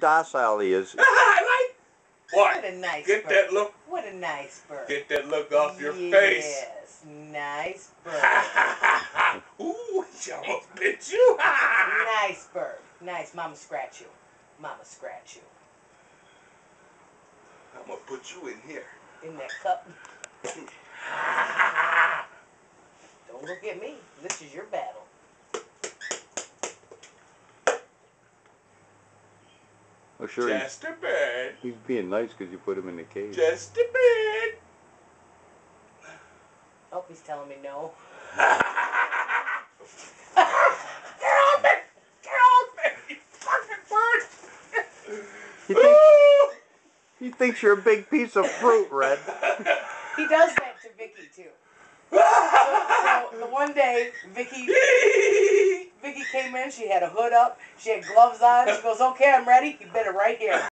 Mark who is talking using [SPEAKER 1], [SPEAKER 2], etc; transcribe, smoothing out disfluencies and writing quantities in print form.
[SPEAKER 1] docile he is.
[SPEAKER 2] What?
[SPEAKER 3] What a nice
[SPEAKER 2] Get
[SPEAKER 3] bird.
[SPEAKER 2] that look.
[SPEAKER 3] What a nice bird.
[SPEAKER 2] Get that look off your face.
[SPEAKER 3] Yes, nice bird.
[SPEAKER 2] Ooh, he almost bit you.
[SPEAKER 3] Nice bird. Nice. Mama scratch you. Mama scratch you.
[SPEAKER 2] I'm gonna put you in here.
[SPEAKER 3] In that cup. Don't look at me. This is your battle.
[SPEAKER 1] Oh, sure.
[SPEAKER 2] Just a bird.
[SPEAKER 1] He's being nice because you put him in the cage.
[SPEAKER 2] Just a bird.
[SPEAKER 3] Oh, he's telling me no.
[SPEAKER 2] Get off me! Get off me! You fucking bird!
[SPEAKER 1] He thinks you're a big piece of fruit, Red.
[SPEAKER 3] He does that to Vicky too. So the one day, Vicky came in. She had a hood up. She had gloves on. She goes, "Okay, I'm ready." He bit her right here.